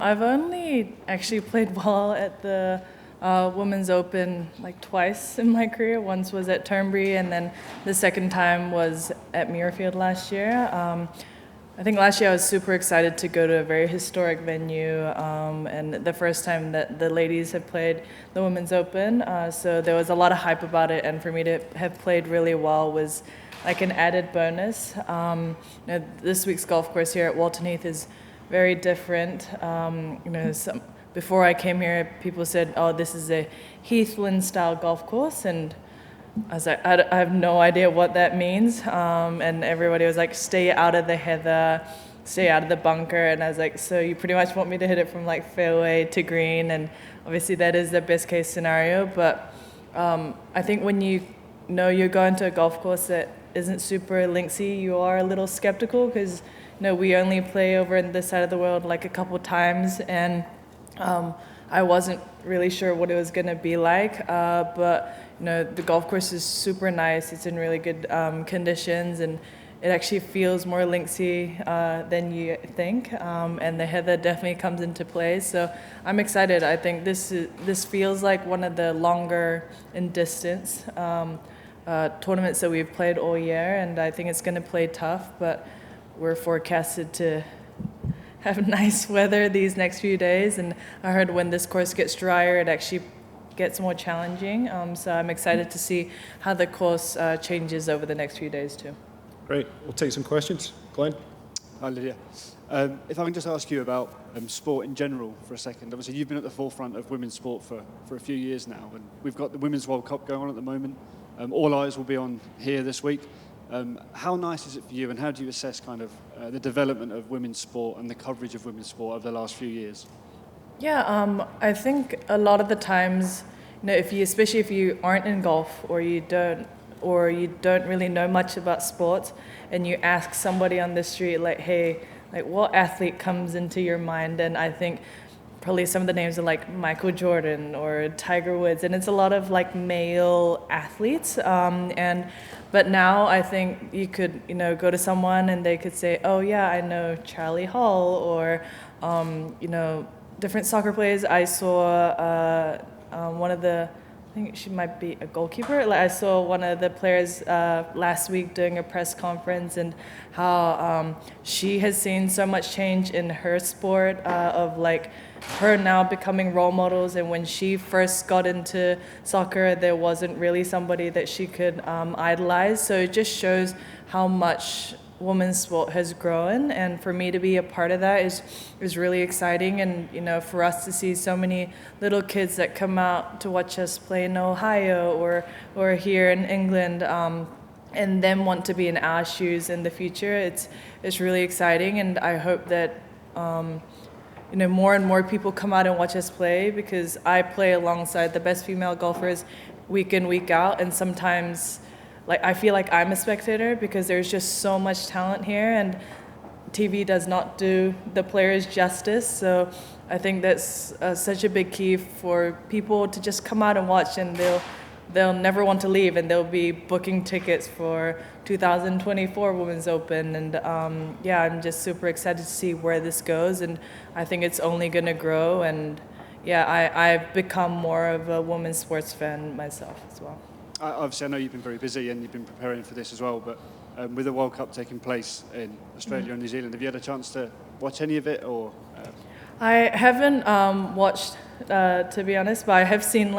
I've only actually played well at the Women's Open like twice in my career. Once was at Turnberry, and then the second time was at Muirfield last year. I think last year I was super excited to go to a very historic venue, and the first time that the ladies had played the Women's Open, so there was a lot of hype about it, and for me to have played really well was like an added bonus. This week's golf course here at Walton Heath is very different. Before I came here, people said, "Oh, this is a Heathland-style golf course," and I was like, I have no idea what that means. And everybody was like, "Stay out of the heather, stay out of the bunker." And I was like, "So you pretty much want me to hit it from like fairway to green?" And obviously that is the best case scenario. But I think when you know you're going to a golf course that isn't super linksy, you are a little skeptical because we only play over in this side of the world like a couple times, and I wasn't really sure what it was going to be like, but the golf course is super nice. It's in really good conditions, and it actually feels more linksy than you think, and the heather definitely comes into play. So I'm excited. I think this feels like one of the longer in distance tournaments that we've played all year, and I think it's going to play tough, but we're forecasted to have nice weather these next few days, and I heard when this course gets drier, it actually gets more challenging. So I'm excited to see how the course changes over the next few days too. Great. We'll take some questions. Glenn? Hi, Lydia. If I can just ask you about sport in general for a second. Obviously, you've been at the forefront of women's sport for a few years now, and we've got the Women's World Cup going on at the moment. All eyes will be on here this week. How nice is it for you, and how do you assess kind of the development of women's sport and the coverage of women's sport over the last few years? Yeah, I think a lot of the times, especially if you aren't in golf or you don't really know much about sports, and you ask somebody on the street like, "Hey, like what athlete comes into your mind?" And I think probably some of the names are like Michael Jordan or Tiger Woods, and it's a lot of like male athletes. But now I think you could, go to someone and they could say, "Oh yeah, I know Charlie Hall," or, different soccer players. I saw one of the, I think she might be a goalkeeper. Like I saw one of the players last week doing a press conference, and how she has seen so much change in her sport of like her now becoming role models. And when she first got into soccer, there wasn't really somebody that she could idolize. So it just shows how much women's sport has grown, and for me to be a part of that is really exciting. And for us to see so many little kids that come out to watch us play in Ohio or here in England, and then want to be in our shoes in the future, it's really exciting. And I hope that more and more people come out and watch us play, because I play alongside the best female golfers week in, week out, and sometimes I feel like I'm a spectator because there's just so much talent here, and TV does not do the players justice. So I think that's such a big key for people to just come out and watch, and they'll never want to leave, and they'll be booking tickets for 2024 Women's Open. And I'm just super excited to see where this goes, and I think it's only going to grow. And I've become more of a women's sports fan myself as well. Obviously, I know you've been very busy and you've been preparing for this as well, but with the World Cup taking place in Australia and New Zealand, have you had a chance to watch any of it? Or I haven't watched, to be honest, but I have seen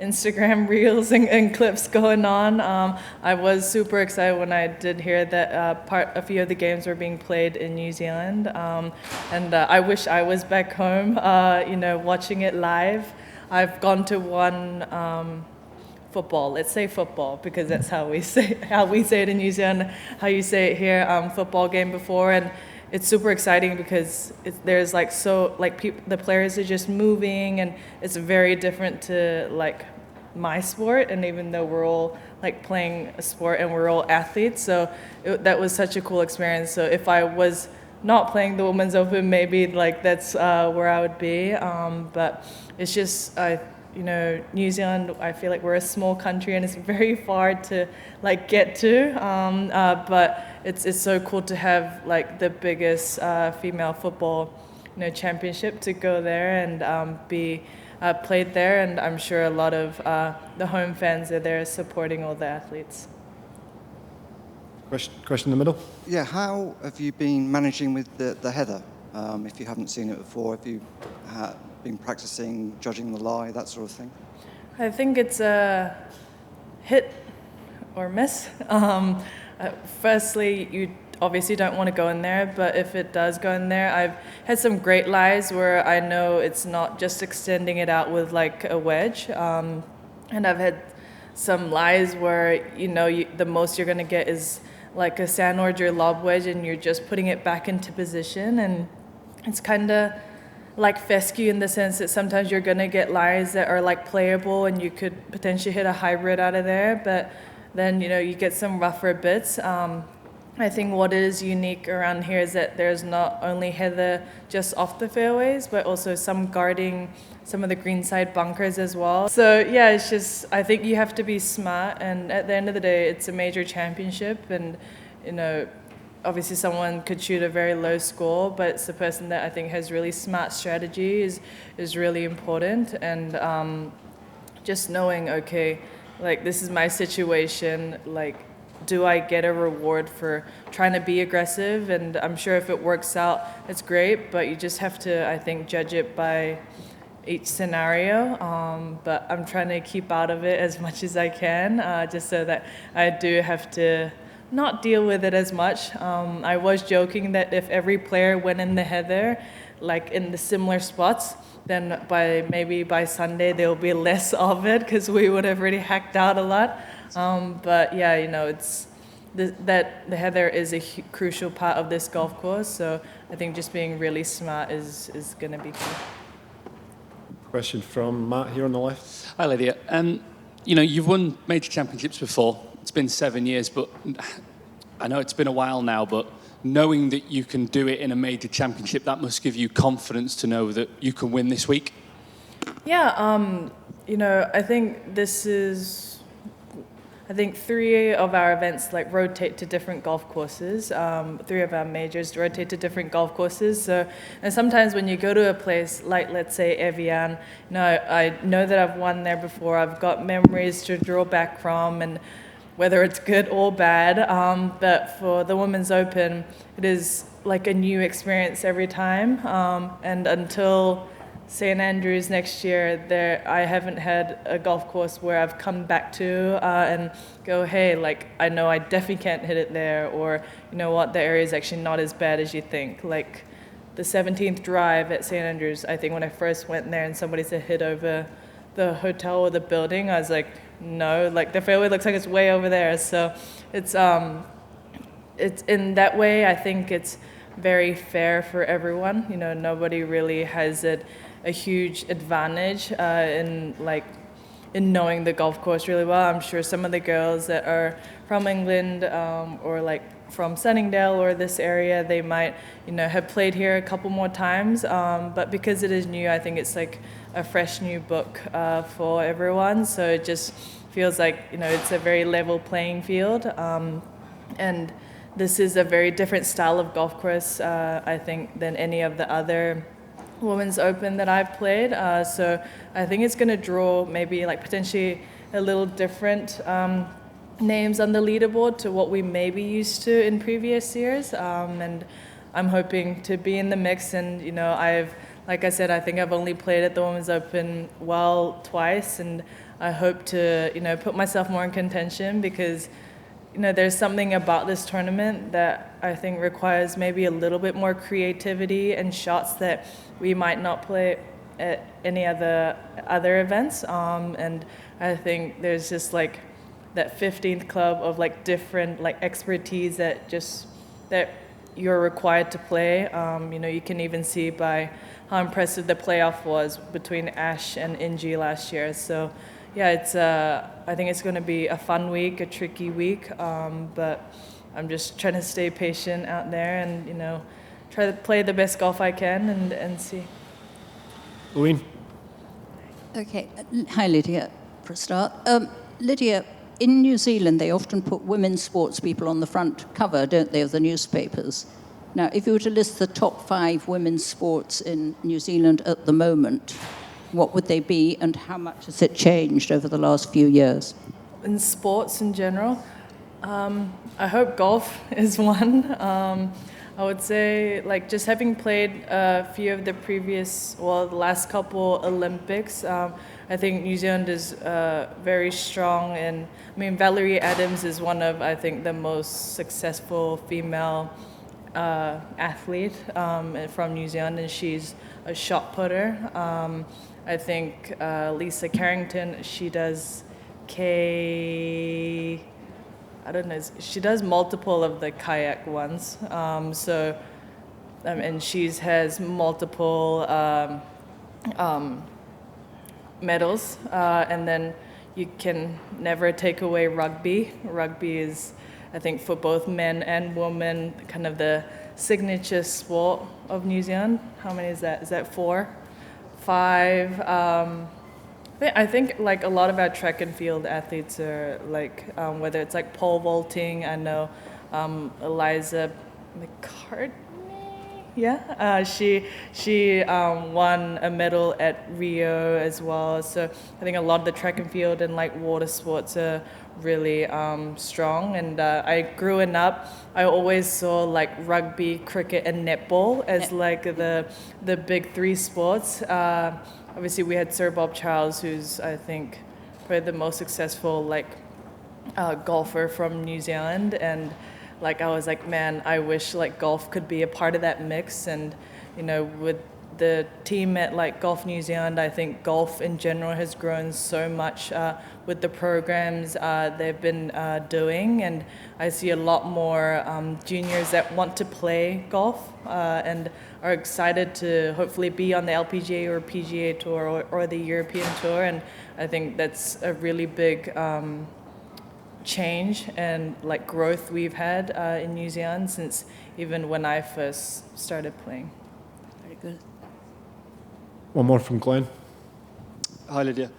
Instagram reels and clips going on. I was super excited when I did hear that a few of the games were being played in New Zealand, and I wish I was back home, watching it live. I've gone to one football, let's say football, because that's how we say it in New Zealand, how you say it here, football game before, and it's super exciting because there's the players are just moving, and it's very different to my sport. And even though we're all playing a sport and we're all athletes, so that was such a cool experience. So if I was not playing the Women's Open, maybe that's where I would be. But it's just New Zealand, I feel like we're a small country and it's very far to get to, but it's so cool to have the biggest female football championship to go there and be played there, and I'm sure a lot of the home fans are there supporting all the athletes. Question in the middle. Yeah, how have you been managing with the heather? If you haven't seen it before, have you been practicing judging the lie, that sort of thing? I think it's a hit or miss. Firstly, you obviously don't want to go in there, but if it does go in there, I've had some great lies where I know it's not just extending it out with like a wedge, and I've had some lies where the most you're going to get is like a sand order lob wedge, and you're just putting it back into position, and it's kind of like fescue in the sense that sometimes you're going to get lies that are like playable and you could potentially hit a hybrid out of there, but then you get some rougher bits. I think what is unique around here is that there's not only heather just off the fairways, but also some guarding some of the greenside bunkers as well. So yeah, it's just, I think you have to be smart, and at the end of the day, it's a major championship, and obviously someone could shoot a very low score, but it's the person that I think has really smart strategy is really important, and just knowing, okay, like this is my situation, like do I get a reward for trying to be aggressive? And I'm sure if it works out, it's great, but you just have to, I think, judge it by each scenario. But I'm trying to keep out of it as much as I can, just so that I do have to not deal with it as much. I was joking that if every player went in the heather, like in the similar spots, then maybe by Sunday there will be less of it because we would have already hacked out a lot. But yeah, it's that the heather is a crucial part of this golf course. So I think just being really smart is going to be key. Question from Matt here on the left. Hi, Lydia. You've won major championships before. It's been 7 years, but I know it's been a while now, but knowing that you can do it in a major championship, that must give you confidence to know that you can win this week. Yeah, I think I think 3 of our events like rotate to different golf courses. 3 of our majors rotate to different golf courses. So, and sometimes when you go to a place like, let's say, Evian, I know that I've won there before. I've got memories to draw back from, and whether it's good or bad. But for the Women's Open, it is like a new experience every time. And until St. Andrews next year, I haven't had a golf course where I've come back to and go, hey, like I know I definitely can't hit it there, or you know what, the area is actually not as bad as you think. Like the 17th drive at St. Andrews, I think when I first went there and somebody said hit over the hotel or the building, I was like, no, like the fairway looks like it's way over there. So it's in that way, I think it's very fair for everyone. Nobody really has a huge advantage in knowing the golf course really well. I'm sure some of the girls that are from England or like from Sunningdale or this area, they might have played here a couple more times, but because it is new, I think it's like a fresh new book for everyone, so it just feels like it's a very level playing field, and this is a very different style of golf course, I think, than any of the other Women's Open that I've played. So I think it's going to draw maybe like potentially a little different names on the leaderboard to what we may be used to in previous years. And I'm hoping to be in the mix. And, like I said, I think I've only played at the Women's Open twice. And I hope to, put myself more in contention because there's something about this tournament that I think requires maybe a little bit more creativity and shots that we might not play at any other events. And I think there's just like that 15th club of like different like expertise that you're required to play. You can even see by how impressive the playoff was between Ash and Ingi last year. So yeah, I think it's going to be a fun week, a tricky week, but I'm just trying to stay patient out there and, try to play the best golf I can and see. Louine. Okay. Hi, Lydia, for a start. Lydia, in New Zealand, they often put women's sports people on the front cover, don't they, of the newspapers? Now, if you were to list the top 5 women's sports in New Zealand at the moment, what would they be and how much has it changed over the last few years? In sports in general, I hope golf is one. I would say, like, just having played a few of the the last couple Olympics, I think New Zealand is very strong. And I mean, Valerie Adams is one of, I think, the most successful female athlete from New Zealand, and she's a shot putter. I think Lisa Carrington, she does I don't know, she does multiple of the kayak ones. And she has multiple medals. And then you can never take away rugby. Rugby is, I think, for both men and women, kind of the signature sport of New Zealand. How many is that? Is that 4? 5? I think like a lot of our track and field athletes are like, whether it's like pole vaulting, I know Eliza McCartney, she won a medal at Rio as well. So I think a lot of the track and field and like water sports are really strong. And I growing up, I always saw like rugby, cricket, and netball as like the big 3 sports. Obviously, we had Sir Bob Charles, who's, I think, probably the most successful, like, golfer from New Zealand. And, like, I was like, man, I wish, like, golf could be a part of that mix. And, you know, with the team at, like, Golf New Zealand, I think golf in general has grown so much with the programs they've been doing. And I see a lot more juniors that want to play golf and are excited to hopefully be on the LPGA or PGA Tour or the European Tour. And I think that's a really big change and like growth we've had in New Zealand since even when I first started playing. Very good. One more from Glenn. Hi, Lydia.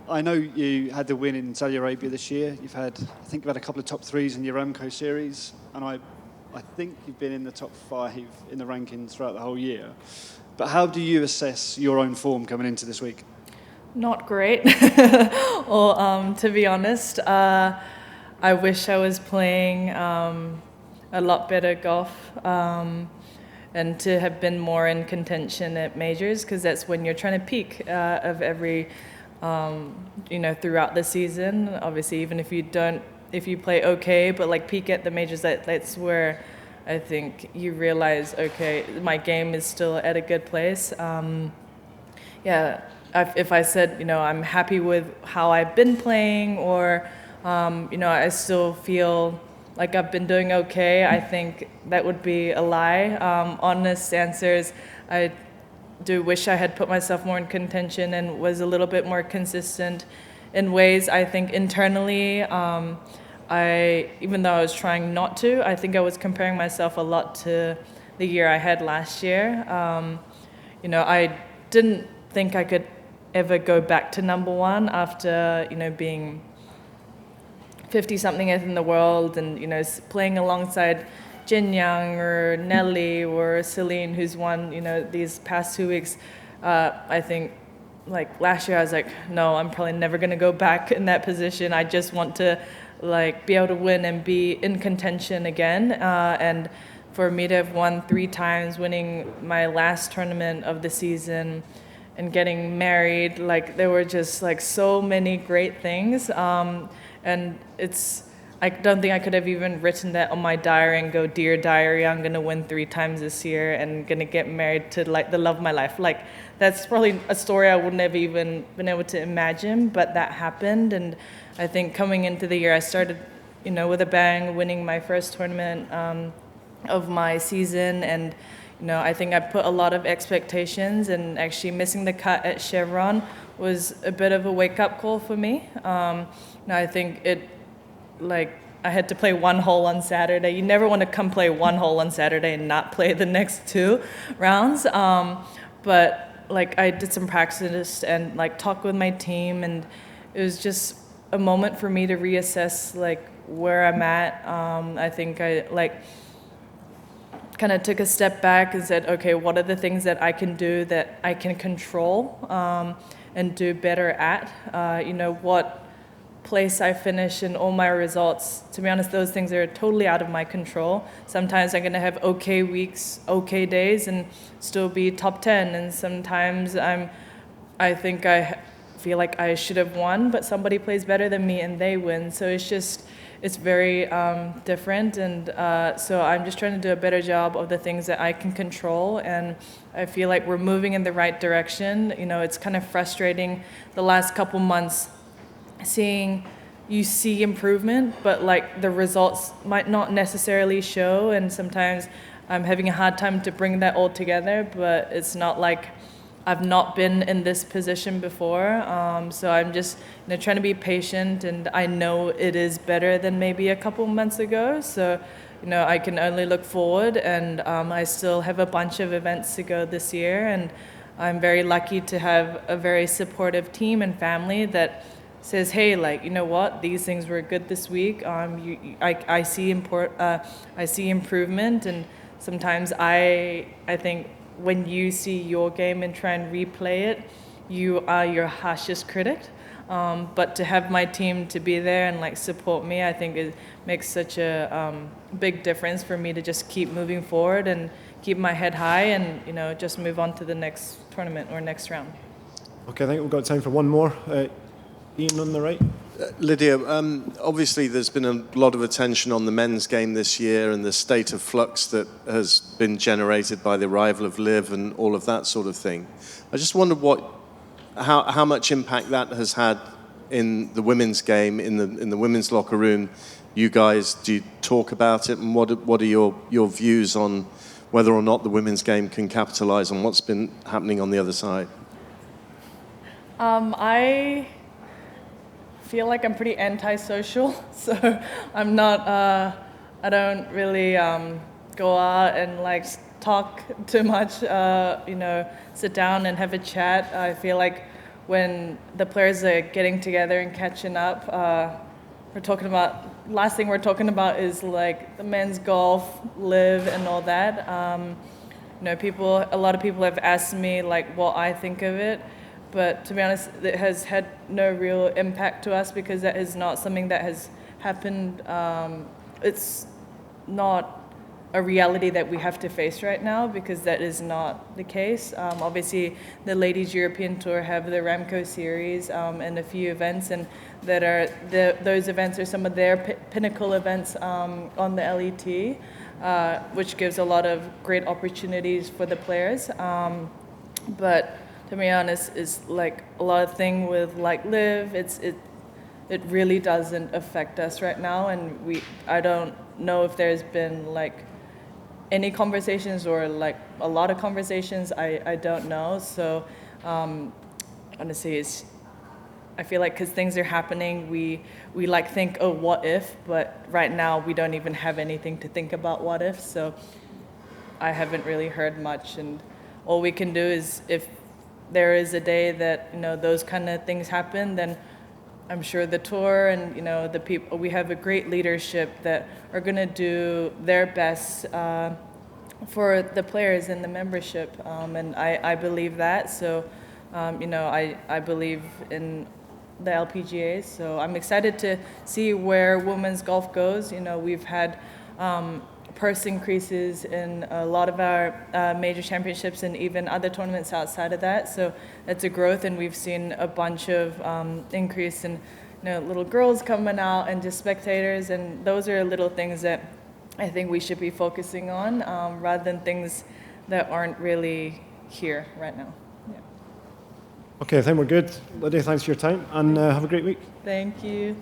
I know you had the win in Saudi Arabia this year. I think you've had a couple of top 3s in the Aramco series, and I think you've been in the top 5 in the rankings throughout the whole year. But how do you assess your own form coming into this week? Not great. Or to be honest, I wish I was playing a lot better golf and to have been more in contention at majors, because that's when you're trying to peak of every, throughout the season. Obviously, even if you play okay, but like peak at the majors, that's where I think you realize, okay, my game is still at a good place. If I said, I'm happy with how I've been playing, or, I still feel like I've been doing okay, I think that would be a lie. Honest answer is I do wish I had put myself more in contention and was a little bit more consistent in ways. I think internally, even though I was trying not to, I think I was comparing myself a lot to the year I had last year. I didn't think I could ever go back to number 1 after, being 50-something in the world and, playing alongside Jin Yang or Nelly or Celine, who's won, these past 2 weeks. I think, like, last year I was like, no, I'm probably never going to go back in that position. I just want to, like, be able to win and be in contention again. And for me to have won 3 times, winning my last tournament of the season and getting married, like, there were just, like, so many great things. And I don't think I could have even written that on my diary and go, dear diary, I'm going to win 3 times this year and going to get married to, like, the love of my life. Like, that's probably a story I wouldn't have even been able to imagine, but that happened. And I think coming into the year, I started, with a bang, winning my first tournament of my season. And, I think I put a lot of expectations, and actually missing the cut at Chevron was a bit of a wake-up call for me. I think I had to play 1 hole on Saturday. You never want to come play 1 hole on Saturday and not play the next 2 rounds. But like, I did some practice and like talk with my team, and it was just a moment for me to reassess like where I'm at. I think kind of took a step back and said, okay, what are the things that I can do that I can control and do better at? What place I finish in all my results. To be honest, those things are totally out of my control. Sometimes I'm going to have okay weeks, okay days, and still be top 10. And sometimes I think I feel like I should have won, but somebody plays better than me and they win. So it's very different. And so I'm just trying to do a better job of the things that I can control. And I feel like we're moving in the right direction. It's kind of frustrating the last couple months seeing you see improvement, but like the results might not necessarily show, and sometimes I'm having a hard time to bring that all together, but it's not like I've not been in this position before, so I'm just trying to be patient, and I know it is better than maybe a couple months ago, so I can only look forward, and I still have a bunch of events to go this year, and I'm very lucky to have a very supportive team and family that says, hey, like, you know what, these things were good this week. I see improvement, and sometimes I think when you see your game and try and replay it, you are your harshest critic. But to have my team to be there and like support me, I think it makes such a big difference for me to just keep moving forward and keep my head high and just move on to the next tournament or next round. Okay, I think we've got time for one more. Ian on the right. Lydia, obviously there's been a lot of attention on the men's game this year and the state of flux that has been generated by the arrival of Liv and all of that sort of thing. I just wondered how much impact that has had in the women's game, in the women's locker room. You guys, do you talk about it, and what are your views on whether or not the women's game can capitalise on what's been happening on the other side? I feel like I'm pretty antisocial, so I'm not, I don't really go out and like talk too much, sit down and have a chat. I feel like when the players are getting together and catching up, last thing we're talking about is like the men's golf, Liv and all that. A lot of people have asked me like what I think of it. But to be honest, it has had no real impact to us because that is not something that has happened. It's not a reality that we have to face right now because that is not the case. Obviously, the Ladies European Tour have the Ramco Series and a few events, and those events are some of their pinnacle events on the LET, which gives a lot of great opportunities for the players. But to be honest, is like a lot of thing with like Liv. It really doesn't affect us right now, and I don't know if there's been like any conversations or like a lot of conversations. I don't know. So honestly, I feel like because things are happening, we like think, oh, what if? But right now we don't even have anything to think about what if. So I haven't really heard much, and all we can do is if there is a day that those kind of things happen, then I'm sure the tour and the people, we have a great leadership that are going to do their best for the players and the membership, and I believe that. So I believe in the LPGA, so I'm excited to see where women's golf goes. We've had purse increases in a lot of our major championships and even other tournaments outside of that. So it's a growth, and we've seen a bunch of increase in little girls coming out and just spectators, and those are little things that I think we should be focusing on rather than things that aren't really here right now. Yeah. Okay, I think we're good. Lydia, thanks for your time, and have a great week. Thank you.